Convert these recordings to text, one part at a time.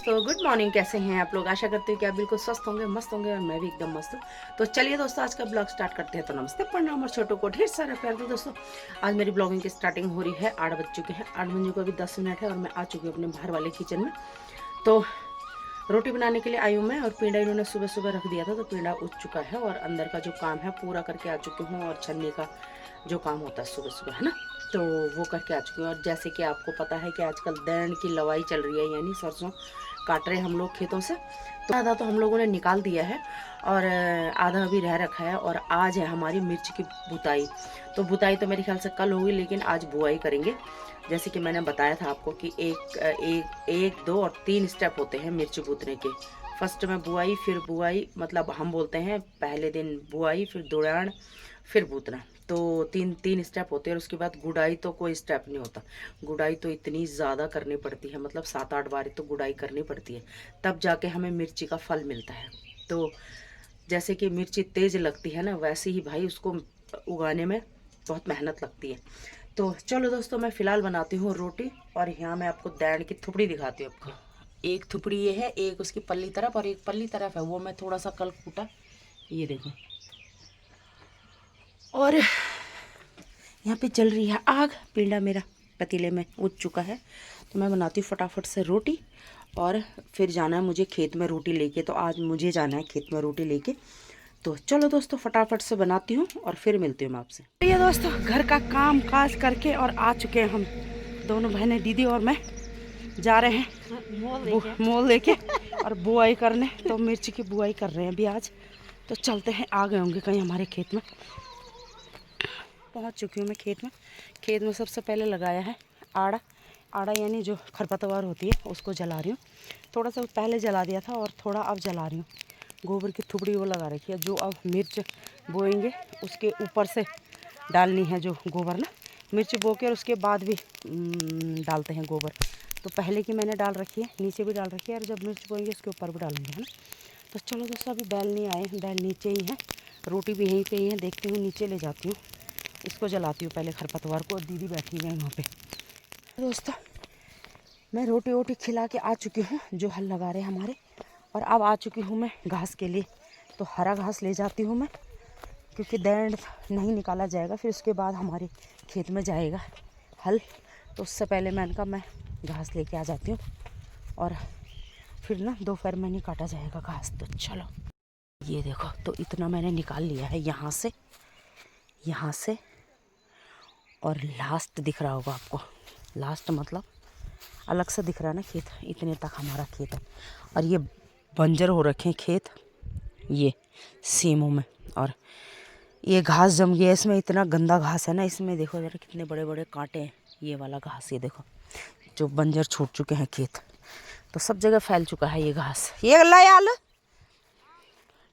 तो good morning. कैसे हैं आप लोग? आशा करते हैं कि आप बिल्कुल स्वस्थ होंगे, मस्त होंगे, और मैं भी एकदम मस्त हूँ। तो चलिए दोस्तों, आज का ब्लॉग स्टार्ट करते हैं। तो नमस्ते, प्रणाम और छोटों को ढेर सारा प्यार दो दोस्तों। आज मेरी ब्लॉगिंग की स्टार्टिंग हो रही है। 8 बज चुके हैं, 8 बजे को अभी 10 मिनट है और मैं आ चुकी हूँ अपने बाहर वाले किचन में। तो रोटी बनाने के लिए आई हूँ मैं, और पेड़ा इन्होंने सुबह सुबह रख दिया था, तो पेड़ा उठ चुका है और अंदर का जो काम है पूरा करके आ चुकी हूँ। और छन्नी का जो काम होता है सुबह सुबह, है ना, तो वो करके आ चुकी हूँ। और जैसे कि आपको पता है कि आजकल दैंड की लवाई चल रही है, यानी सरसों काट रहे हैं हम लोग खेतों से। तो आधा तो हम लोगों ने निकाल दिया है और आधा अभी रह रखा है। और आज है हमारी मिर्च की बुताई। तो बुताई तो मेरे ख्याल से कल होगी, लेकिन आज बुआई करेंगे। जैसे कि मैंने बताया था आपको कि एक दो और 3 स्टेप होते हैं मिर्च बूतने के। फर्स्ट में बुआई, फिर बुआई, मतलब हम बोलते हैं पहले दिन बुआई, फिर दुड़ान, फिर बूतना। तो तीन स्टेप होते हैं। और उसके बाद गुड़ाई तो कोई स्टेप नहीं होता। गुड़ाई तो इतनी ज़्यादा करनी पड़ती है, मतलब 7-8 बार तो गुड़ाई करनी पड़ती है, तब जाके हमें मिर्ची का फल मिलता है। तो जैसे कि मिर्ची तेज़ लगती है ना, वैसे ही भाई उसको उगाने में बहुत मेहनत लगती है। तो चलो दोस्तों, मैं फ़िलहाल बनाती हूँ रोटी। और यहाँ मैं आपको दैंड की थुपड़ी दिखाती हूँ आपको। एक थुपड़ी ये है, एक उसकी पल्ली तरफ और एक पल्ली तरफ है, वो मैं थोड़ा सा कल कूटा, ये देखो। और यहाँ पे चल रही है आग। पेंडा मेरा पतीले में उठ चुका है, तो मैं बनाती हूँ फटाफट से रोटी। और फिर जाना है मुझे खेत में रोटी लेके। तो आज मुझे जाना है खेत में रोटी लेके। तो चलो दोस्तों, फटाफट से बनाती हूँ और फिर मिलती हूँ मैं आपसे। तो ये दोस्तों, घर का काम काज करके और आ चुके हैं हम दोनों बहनें, दीदी और मैं। जा रहे हैं मोल लेके और बुआई करने। तो मिर्च की बुआई कर रहे हैं अभी आज। तो चलते हैं, आ गए होंगे कहीं हमारे खेत में। पहुंच चुकी हूँ मैं खेत में। खेत में सबसे पहले लगाया है आड़ा। आड़ा यानी जो खरपतवार होती है, उसको जला रही हूँ। थोड़ा सा पहले जला दिया था और थोड़ा अब जला रही हूँ। गोबर की थुपड़ी वो लगा रखी है, जो अब मिर्च बोएंगे उसके ऊपर से डालनी है, जो गोबर ना। मिर्च बो के और उसके बाद भी डालते हैं गोबर। तो पहले की मैंने डाल रखी है, नीचे भी डाल रखी है, और जब मिर्च बोएंगे उसके ऊपर भी डालेंगे, है ना। तो चलो दोस्तों, अभी बैल नहीं आए, बैल नीचे ही हैं, रोटी भी यहीं पे ही है। देखती हूँ, नीचे ले जाती हूँ, इसको जलाती हूँ पहले खरपतवार को। और दीदी बैठी हुई है वहाँ पे। दोस्तों, मैं रोटी वोटी खिला के आ चुकी हूँ, जो हल लगा रहे हैं हमारे। और अब आ चुकी हूँ मैं घास के लिए। तो हरा घास ले जाती हूँ मैं, क्योंकि दैंड नहीं निकाला जाएगा, फिर उसके बाद हमारे खेत में जाएगा हल। तो उससे पहले मैंने कहा मैं घास लेके आ जाती हूँ, और फिर ना दोपहर में नहीं काटा जाएगा घास। तो चलो, ये देखो, तो इतना मैंने निकाल लिया है यहाँ से, यहाँ से। और लास्ट दिख रहा होगा आपको, लास्ट मतलब अलग से दिख रहा है ना खेत, इतने तक हमारा खेत है। और ये बंजर हो रखे हैं खेत, ये सीमों में। और ये घास जम गया, इसमें इतना गंदा घास है ना, इसमें देखो ज़रा कितने बड़े बड़े कांटे हैं। ये वाला घास, ये देखो, जो बंजर छूट चुके हैं खेत। तो सब जगह फैल चुका है ये घास। ये लायाल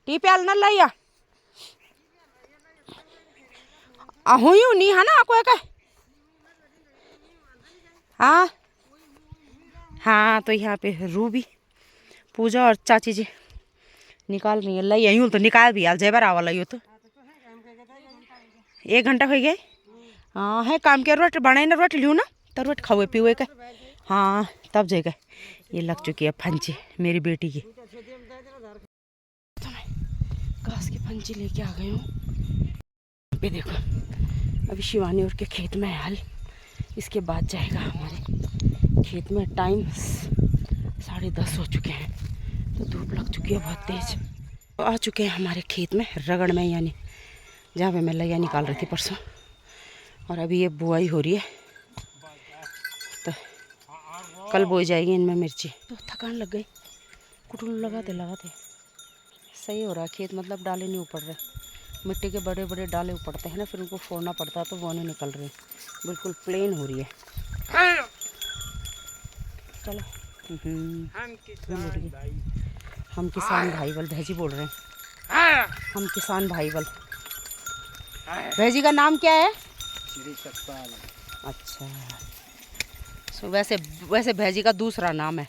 टी प्याल न लाइया हुई नहीं है ना कोई का। हाँ हाँ, तो यहाँ पे रूबी, पूजा और चाची जी निकाल रही है। लाई आई हूँ तो निकाल भी आल जेबर आवा लाई हो। तो 1 घंटा हो गए। हाँ है काम के, रोटी बनाए ना, रोटी लियो ना, तो रोटी खाओ पीओ का। हाँ तब जाएगा। ये लग चुकी है फंची मेरी बेटी की। तो मैं घास की फंची लेके आ गई हूँ। ये देखो, अभी शिवानी और के खेत में है हल, इसके बाद जाएगा हमारे खेत में। टाइम 10:30 हो चुके हैं, तो धूप लग चुकी है बहुत तेज। तो आ चुके हैं हमारे खेत में, रगड़ में, यानी जहाँ पे मैं लैया निकाल रही थी परसों। और अभी ये बुआई हो रही है, तो कल बोई जाएगी इनमें मिर्ची। तो थकान लग गई, कुटुल लगाते लगाते। सही हो रहा है खेत, मतलब डाले नहीं उपड़ रहे। मिट्टी के बड़े बड़े डाले उपड़ते हैं ना, फिर उनको फोड़ना पड़ता है, तो वो नहीं निकल रही, बिल्कुल प्लेन हो रही है। चलो, हम किसान भाई बल भैजी बोल रहे हैं। हम किसान भाई बल। भैजी का नाम क्या है? अच्छा, तो वैसे भैजी का दूसरा नाम है।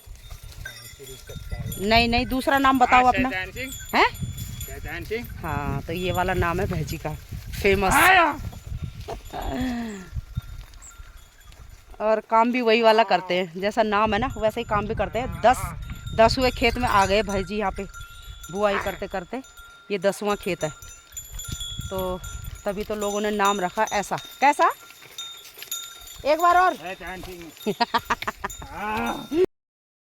नहीं नहीं, दूसरा नाम बताओ अपना। है? हाँ, तो ये वाला नाम है भैजी का, फेमस। और काम भी वही वाला करते हैं, जैसा नाम है ना वैसे ही काम भी करते हैं। 10वें खेत में आ गए भाई जी। यहाँ पे बुआई करते करते ये 10वां खेत है, तो तभी तो लोगों ने नाम रखा ऐसा। कैसा? एक बार और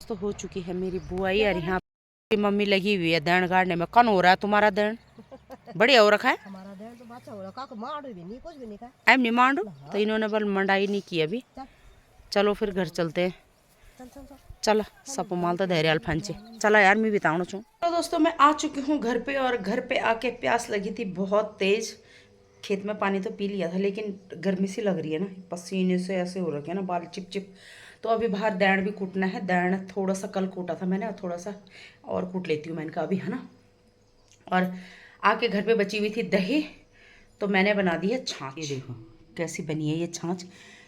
तो हो चुकी है मेरी बुआई, और यहाँ पे मम्मी लगी हुई है देन गाड़ने में। कौन हो रहा है तुम्हारा देन? बढ़िया हो रखा है। हमारा देर तो बाचा हो रहा, मार भी नहीं, कुछ भी नहीं का। एम नहीं मांडू तो इन्होंने बल मंडाई नहीं की अभी। चलो फिर घर चलते हैं। चला सब माल तो धैर्य फंचे। चला यार मैं बिताऊँ छू। तो दोस्तों मैं आ चुकी हूँ घर पे, और घर पे आके प्यास लगी थी बहुत तेज। खेत में पानी तो पी लिया था, लेकिन गर्मी सी लग रही है ना, पसीने से ऐसे हो रखे हैं ना बाल चिप चिप। तो अभी बाहर दैण भी कूटना है। दैण थोड़ा सा कल कूटा था मैंने, थोड़ा सा और कूट लेती हूँ मैंने कहा अभी, है ना। और आके घर पे बची हुई थी दही, तो मैंने बना दी है छाछ। ये देखो कैसी बनी है ये छाछ।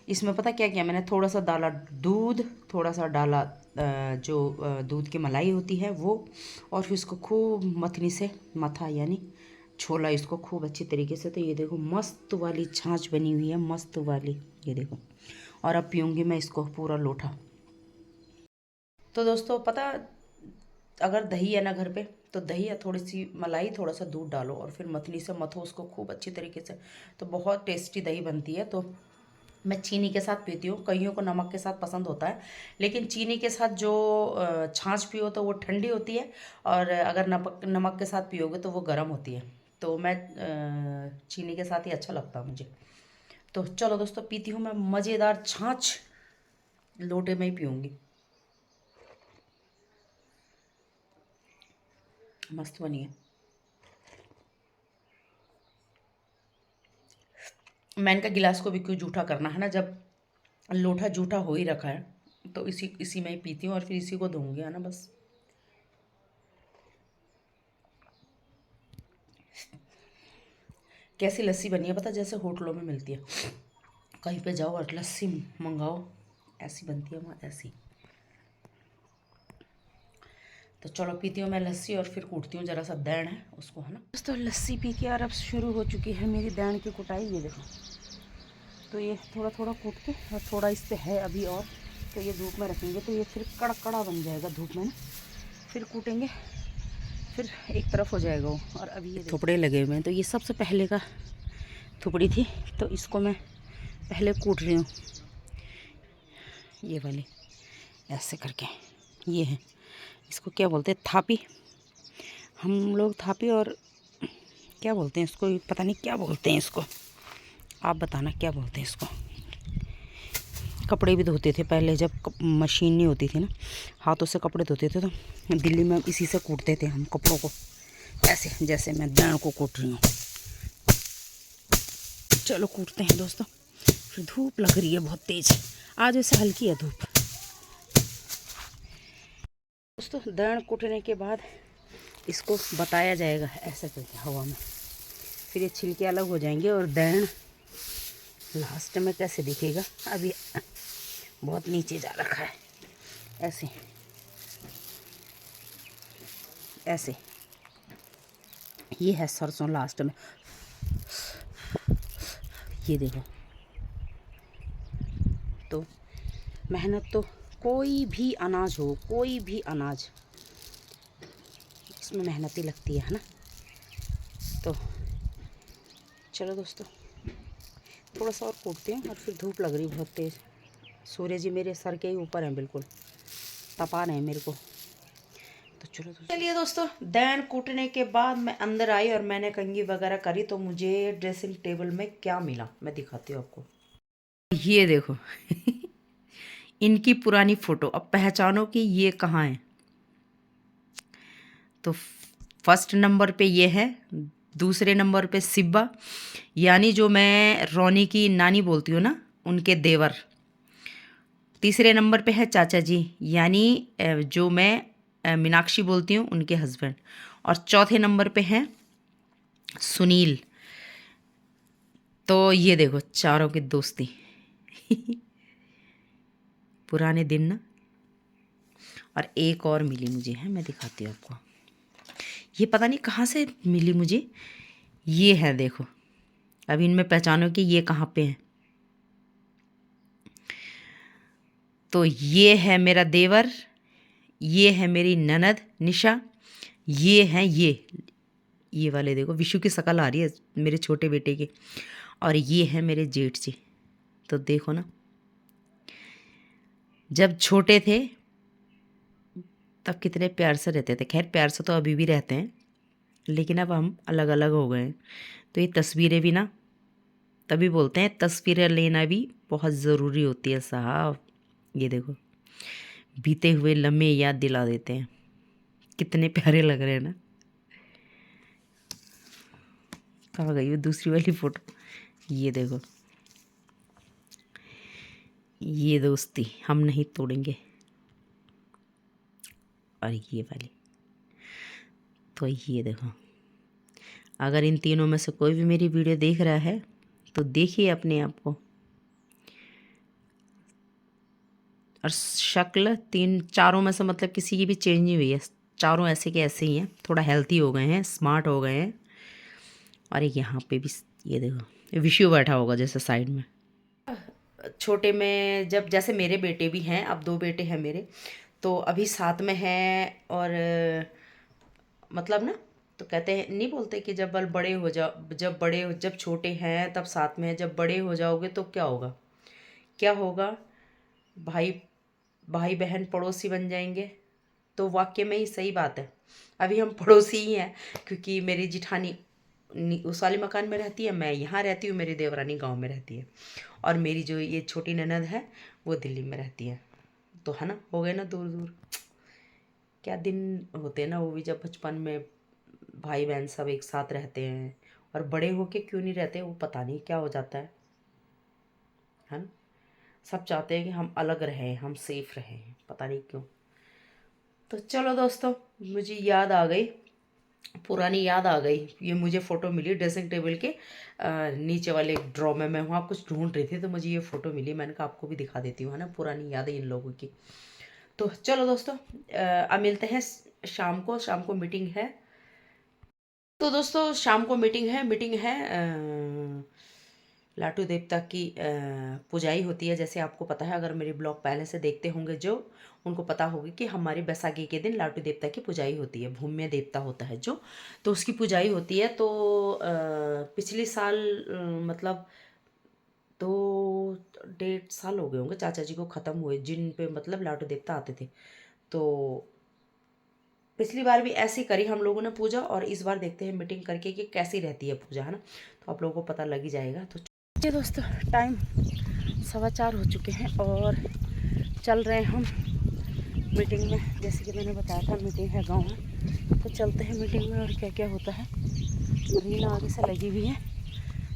इसमें पता क्या किया मैंने, थोड़ा सा डाला दूध, थोड़ा सा डाला जो दूध की मलाई होती है वो, और फिर इसको खूब मथनी से मथा, यानी छोला इसको खूब अच्छी तरीके से। तो ये देखो मस्त वाली छाछ बनी हुई है, मस्त वाली, ये देखो। और अब पीऊँगी मैं इसको पूरा लोटा। तो दोस्तों पता, अगर दही है ना घर पे, तो दही या थोड़ी सी मलाई, थोड़ा सा दूध डालो और फिर मथनी से मथो उसको खूब अच्छी तरीके से, तो बहुत टेस्टी दही बनती है। तो मैं चीनी के साथ पीती हूँ, कईयों को नमक के साथ पसंद होता है, लेकिन चीनी के साथ जो छाछ पियो तो वो ठंडी होती है, और अगर नमक नमक के साथ पियोगे तो वो गर्म होती है। तो मैं चीनी के साथ ही अच्छा लगता है मुझे। तो चलो दोस्तों पीती हूँ मैं मज़ेदार छाछ, लोटे में ही पीऊँगी। मस्त बनी है। मैंने कहा गिलास को भी क्यों जूठा करना है ना, जब लोटा जूठा हो ही रखा है तो इसी में ही पीती हूँ, और फिर इसी को दूंगी, है ना बस। कैसी लस्सी बनी है पता, जैसे होटलों में मिलती है। कहीं पे जाओ और लस्सी मंगाओ, ऐसी बनती है वहाँ, ऐसी। तो चलो पीती हूँ मैं लस्सी, और फिर कूटती हूँ जरा सा दैन है उसको, है ना। तो लस्सी पी के और अब शुरू हो चुकी है मेरी दैन की कुटाई। ये देखो, तो ये थोड़ा थोड़ा कूट के, और थोड़ा इस पर है अभी और, तो ये धूप में रखेंगे तो ये फिर कड़कड़ा बन जाएगा धूप में ना, फिर कूटेंगे, फिर एक तरफ हो जाएगा वो। और अभी ये थुपड़े लगे हुए हैं, तो ये सबसे पहले का थुपड़ी थी, तो इसको मैं पहले कूट रही हूँ, ये वाली ऐसे करके। ये है, इसको क्या बोलते हैं, थापी, हम लोग थापी, और क्या बोलते हैं इसको, पता नहीं क्या बोलते हैं इसको, आप बताना क्या बोलते हैं इसको। कपड़े भी धोते थे पहले, जब मशीन नहीं होती थी ना, हाथों से कपड़े धोते थे, तो दिल्ली में इसी से कूटते थे हम कपड़ों को, ऐसे जैसे मैं दाण को कूट रही हूँ। चलो कूटते हैं दोस्तों। फिर धूप लग रही है बहुत तेज, आज वैसे हल्की है धूप। दोस्तों दाण कूटने के बाद इसको बताया जाएगा ऐसे करके हवा में, फिर ये छिलके अलग हो जाएंगे, और दाण लास्ट में कैसे दिखेगा, अभी बहुत नीचे जा रखा है, ऐसे ऐसे। ये है सरसों लास्ट में, ये देखो। तो मेहनत तो कोई भी अनाज हो, कोई भी अनाज, इसमें मेहनत ही लगती है ना। तो चलो दोस्तों थोड़ा सा और कूटते हैं, और फिर धूप लग रही बहुत तेज़, सूर्य जी मेरे सर के ही ऊपर हैं, बिल्कुल तपा रहे हैं मेरे को। तो चलिए दोस्तों दैन कूटने के बाद मैं अंदर आई, और मैंने कंघी वगैरह करी, तो मुझे ड्रेसिंग टेबल में क्या मिला मैं दिखाती हूँ आपको। ये देखो इनकी पुरानी फ़ोटो, अब पहचानो कि ये कहाँ है। तो फर्स्ट नंबर पे ये है, दूसरे नंबर पे सिब्बा, यानी जो मैं रोनी की नानी बोलती हूँ ना, उनके देवर। तीसरे नंबर पे है चाचा जी, यानी जो मैं मीनाक्षी बोलती हूँ, उनके हस्बैंड। और चौथे नंबर पे हैं सुनील। तो ये देखो चारों की दोस्ती पुराने दिन ना। और एक और मिली मुझे, है मैं दिखाती हूँ आपको, ये पता नहीं कहाँ से मिली मुझे। ये है देखो, अब इनमें पहचानो कि ये कहाँ पे हैं। तो ये है मेरा देवर, ये है मेरी ननद निशा, ये हैं ये वाले देखो विशु की शक्ल आ रही है मेरे छोटे बेटे की, और ये है मेरे जेठ जी। तो देखो ना, जब छोटे थे तब कितने प्यार से रहते थे। खैर प्यार से तो अभी भी रहते हैं, लेकिन अब हम अलग अलग हो गए हैं। तो ये तस्वीरें भी ना, तभी बोलते हैं तस्वीरें लेना भी बहुत ज़रूरी होती है साहब। ये देखो, बीते हुए लम्हे याद दिला देते हैं। कितने प्यारे लग रहे हैं ना। कहाँ गई वो दूसरी वाली फ़ोटो? ये देखो, ये दोस्ती हम नहीं तोड़ेंगे, और ये वाली। तो ये देखो, अगर इन तीनों में से कोई भी मेरी वीडियो देख रहा है तो देखिए अपने आप को। और शक्ल चारों में से मतलब किसी की भी चेंज नहीं हुई है, चारों ऐसे के ऐसे ही हैं। थोड़ा हेल्थी हो गए हैं, स्मार्ट हो गए हैं। और यहाँ पे भी ये देखो, विशु बैठा होगा जैसे साइड में। छोटे में जब, जैसे मेरे बेटे भी हैं, अब 2 बेटे हैं मेरे, तो अभी साथ में हैं। और मतलब ना, तो कहते हैं, नहीं बोलते कि जब बड़े हो जाओ, जब छोटे हैं तब साथ में हैं, जब बड़े हो जाओगे तो क्या होगा, क्या होगा, भाई भाई बहन पड़ोसी बन जाएंगे। तो वाकई में ही सही बात है, अभी हम पड़ोसी ही हैं, क्योंकि मेरी जिठानी उस वाले मकान में रहती है, मैं यहाँ रहती हूँ, मेरी देवरानी गांव में रहती है, और मेरी जो ये छोटी ननद है वो दिल्ली में रहती है। तो है ना, हो गए ना दूर दूर। क्या दिन होते हैं ना वो भी, जब बचपन में भाई बहन सब एक साथ रहते हैं, और बड़े होके क्यों नहीं रहते वो पता नहीं क्या हो जाता है ना। सब चाहते हैं कि हम अलग रहें, हम सेफ रहें, पता नहीं क्यों। तो चलो दोस्तों, मुझे याद आ गई, पुरानी याद आ गई। ये मुझे फ़ोटो मिली ड्रेसिंग टेबल के नीचे वाले ड्रॉ में। मैं वहाँ कुछ ढूंढ रही थी तो मुझे ये फ़ोटो मिली, मैंने कहा आपको भी दिखा देती हूँ, है ना, पुरानी यादें इन लोगों की। तो चलो दोस्तों, अब मिलते हैं शाम को मीटिंग है। तो दोस्तों शाम को मीटिंग है लाटू देवता की पुजाई होती है। जैसे आपको पता है, अगर मेरे ब्लॉग पहले से देखते होंगे जो, उनको पता होगी कि हमारी बैसाखी के दिन लाटू देवता की पुजाई होती है। भूम्य देवता होता है जो, तो उसकी पुजाई होती है। तो पिछले साल मतलब 2-1.5 साल हो गए होंगे चाचा जी को ख़त्म हुए, जिन पे मतलब लाटू देवता आते थे। तो पिछली बार भी ऐसी करी हम लोगों ने पूजा, और इस बार देखते हैं मीटिंग करके कि कैसी रहती है पूजा, है ना। तो आप लोगों को पता लग ही जाएगा। तो चलिए दोस्तों, टाइम 4:15 हो चुके हैं और चल रहे हैं हम मीटिंग में। जैसे कि मैंने बताया था मीटिंग है गांव में, तो चलते हैं मीटिंग में और क्या क्या होता है। रीना आगे से लगी हुई है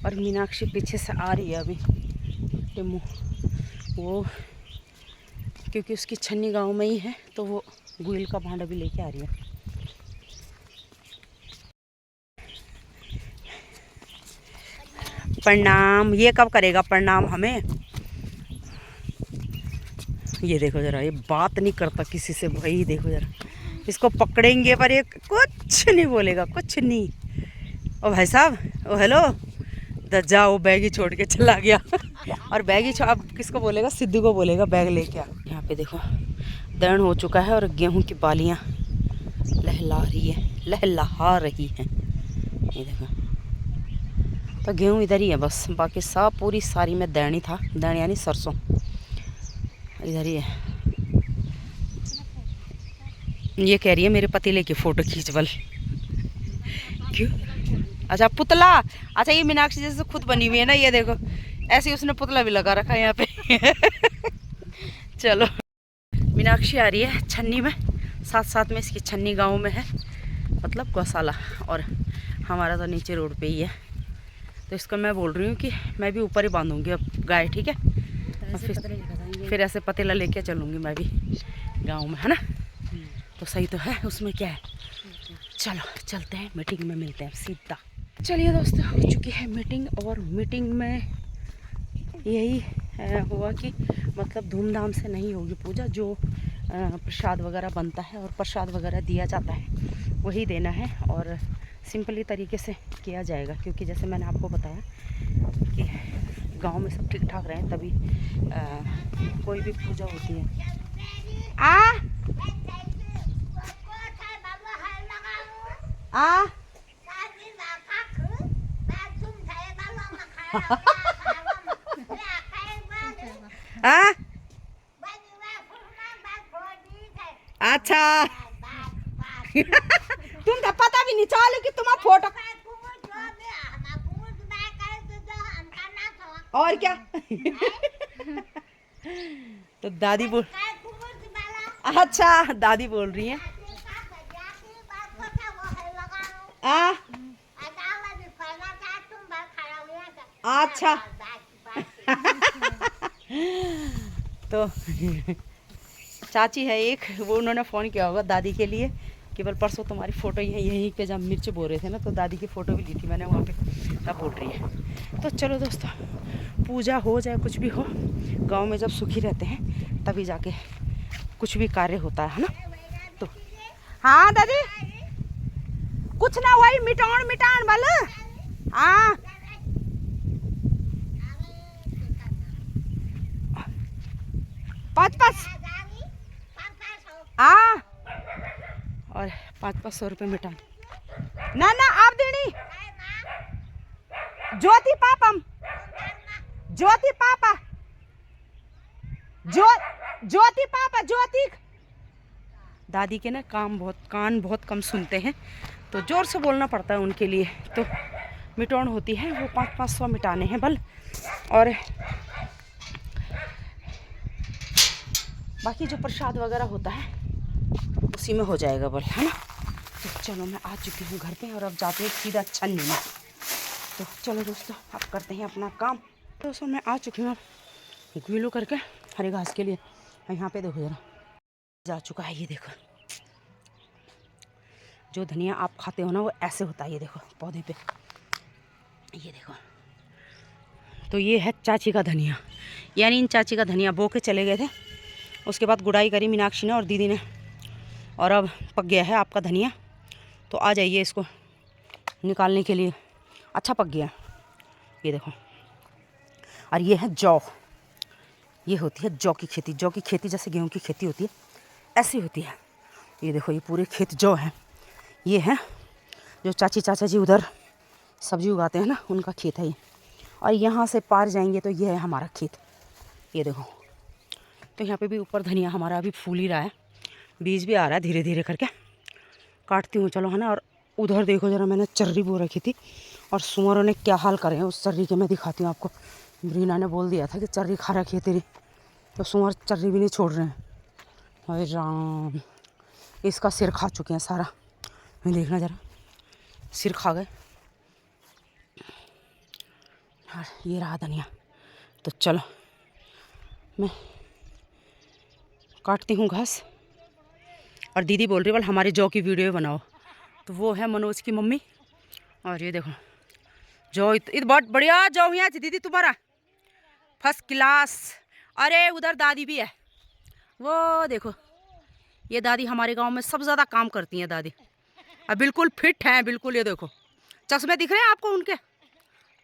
और मीनाक्षी पीछे से आ रही है अभी। टिम्मू वो, क्योंकि उसकी छन्नी गांव में ही है, तो वो गुइल का भांडा भी लेके आ रही है। प्रणाम। ये कब करेगा प्रणाम हमें? ये देखो जरा, ये बात नहीं करता किसी से भाई। देखो जरा, इसको पकड़ेंगे पर ये कुछ नहीं बोलेगा, कुछ नहीं। ओ भाई साहब, ओ हेलो, जाओ, बैग ही छोड़ के चला गया। और बैग ही अब किसको बोलेगा? सिद्धू को बोलेगा बैग लेके आ। यहाँ पे देखो, दर्न हो चुका है और गेहूं की बालियाँ लहला रही हैं। ये देखो, तो गेहूं इधर ही है बस, बाकी सब पूरी सारी में दैनी था। दैन यानी सरसों इधर ही है। ये कह रही है मेरे पतीले की फ़ोटो खींचवल। क्यों? अच्छा पुतला, अच्छा ये मीनाक्षी जैसे खुद बनी हुई है ना, ये देखो ऐसे उसने पुतला भी लगा रखा है यहाँ पे। चलो, मीनाक्षी आ रही है छन्नी में, साथ साथ में इसकी छन्नी गांव में है, मतलब गौशाला, और हमारा तो नीचे रोड पे ही है। तो इसको मैं बोल रही हूँ कि मैं भी ऊपर ही बांधूंगी अब गाय, ठीक है। फिर ऐसे पतीला लेके चलूँगी मैं भी गाँव में, है ना। तो सही तो है, उसमें क्या है। चलो चलते हैं, मीटिंग में मिलते हैं सीधा। चलिए दोस्तों, हो चुकी है मीटिंग, और मीटिंग में यही हुआ कि मतलब धूमधाम से नहीं होगी पूजा। जो प्रसाद वगैरह बनता है और प्रसाद वगैरह दिया जाता है वही देना है, और सिंपली तरीके से किया जाएगा। क्योंकि जैसे मैंने आपको बताया कि गांव में सब ठीक ठाक रहें, तभी कोई भी पूजा होती है। आ आ अच्छा तुम तो पता भी नहीं चलो कि तुम्हारा फोटो और क्या तो दादी बोल अच्छा दादी बोल रही हैं आ अच्छा तो चाची है एक, वो उन्होंने फ़ोन किया होगा दादी के लिए केवल परसों तुम्हारी फ़ोटो यहीं पे जब मिर्च बो रहे थे ना, तो दादी की फ़ोटो भी ली थी मैंने वहाँ पे, तब बोल रही है। तो चलो दोस्तों, पूजा हो चाहे कुछ भी हो, गांव में जब सुखी रहते हैं तभी जाके कुछ भी कार्य होता है ना। तो हाँ दादी कुछ ना वही मिटान मिटान बल हाँ पाँच हाँ और 500 रुपये मिटान ना ना आप देनी ज्योति पापम ज्योति पापा ज्योति पापा ज्योति दादी के ना कान बहुत कम सुनते हैं, तो ज़ोर से बोलना पड़ता है उनके लिए। तो मिटान होती है वो 500 मिटाने हैं बल, और बाकी जो प्रसाद वगैरह होता है उसी में हो जाएगा बल, है ना। तो चलो मैं आ चुकी हूँ घर पे और अब जाते हैं सीधा छन्नी में। तो चलो दोस्तों अब करते हैं अपना काम। दोस्तों मैं आ चुकी हूँ अब गीलो करके हरे घास के लिए। यहाँ पे देखो जरा जा चुका है, ये देखो जो धनिया आप खाते हो ना वो ऐसे होता है, ये देखो पौधे पे, ये देखो। तो ये है चाची का धनिया, यानी इन चाची का धनिया बो के चले गए थे, उसके बाद गुड़ाई करी मीनाक्षी ने और दीदी ने, और अब पक गया है आपका धनिया। तो आ जाइए इसको निकालने के लिए, अच्छा पक गया, ये देखो। और ये है जौ, ये होती है जौ की खेती। जौ की खेती जैसे गेहूं की खेती होती है ऐसी होती है। ये देखो ये पूरे खेत जौ है। ये है जो चाची चाचा जी उधर सब्जी उगाते हैं ना, उनका खेत है ये। और यहाँ से पार जाएंगे तो ये है हमारा खेत, ये देखो। तो यहाँ पे भी ऊपर धनिया हमारा अभी फूल ही रहा है, बीज भी आ रहा है धीरे धीरे करके। काटती हूँ चलो, है ना। और उधर देखो जरा, मैंने चर्री बो रखी थी और सुअरों ने क्या हाल करे हैं उस चर्री के, मैं दिखाती हूँ आपको। रीना ने बोल दिया था कि चर्री खा रखी है तेरी, तो सुअर चर्री भी नहीं छोड़ रहे हैं। अरे राम, इसका सिर खा चुके हैं सारा, मैं देखना जरा, सिर खा गए। हाँ ये रहा धनिया। तो चलो मैं काटती हूँ घास। और दीदी बोल रही है बोल हमारे जौ की वीडियो बनाओ, तो वो है मनोज की मम्मी। और ये देखो जौ बहुत बढ़िया जौ यहाँ दीदी तुम्हारा फर्स्ट क्लास। अरे उधर दादी भी है, वो देखो ये दादी हमारे गांव में सबसे ज़्यादा काम करती हैं दादी, अब बिल्कुल फिट हैं बिल्कुल। ये देखो चश्मे दिख रहे हैं आपको उनके,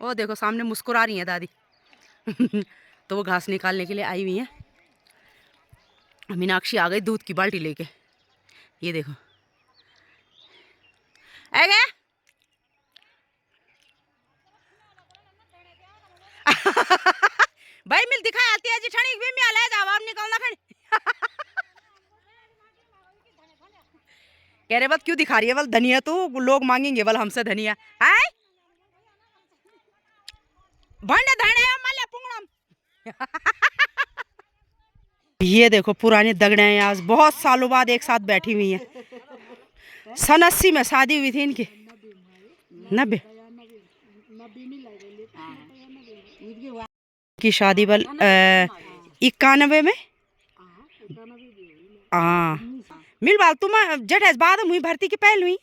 वो देखो सामने मुस्कुरा रही हैं दादी तो वो घास निकालने के लिए आई हुई हैं। मीनाक्षी आ गई दूध की बाल्टी लेके, ये देखो। आएगा भाई मिल दिखाई आती है जिठानी भी में आला जवाब निकालना खड़ी कह रहे बात क्यों दिखा रही है बल धनिया, तो लोग मांगेंगे बल हमसे धनिया है भांडे धाने माले पुंगड़म ये देखो पुरानी दगड़े आज बहुत सालों बाद एक साथ बैठी हुई हैं। सन 80 में शादी हुई थी इनकी, 90 की शादी बल 91 में। हाँ मिल बाल तुम जेठ बाद हुई भर्ती की पहल हुई।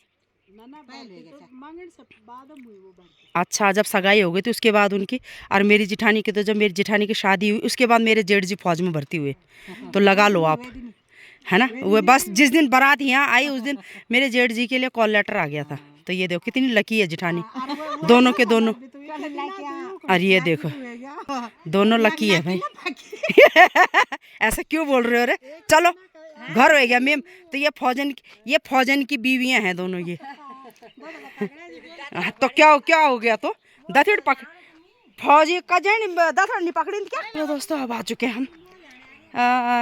अच्छा जब सगाई हो गई थी उसके बाद उनकी, और मेरी जिठानी की तो जब मेरी जिठानी की शादी हुई उसके बाद मेरे जेठ जी फौज में भर्ती हुए। तो लगा लो आप, है ना। वो बस जिस दिन बारात यहाँ आई उस दिन मेरे जेठ जी के लिए कॉल लेटर आ गया था। तो ये देखो कितनी लकी है जिठानी, दोनों के दोनों। और ये देखो दोनों लकी है भाई ऐसा क्यों बोल रहे हो रे, चलो घर हो गया मेम। तो ये फौजन की बीवियां हैं दोनों, ये तो क्या हो गया तो दथड़ पक फौजी का जैन दथड़ नहीं पकड़ी क्या। तो दोस्तों अब आ चुके हैं हम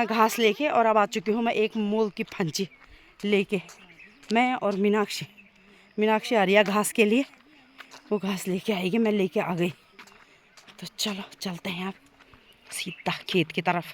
घास लेके, और अब आ चुकी हूँ मैं एक मूल की फंची लेके, मैं और मीनाक्षी आ रही है घास के लिए, वो घास लेके आएगी, मैं लेके आ गई। तो चलो चलते हैं अब सीधा खेत की तरफ।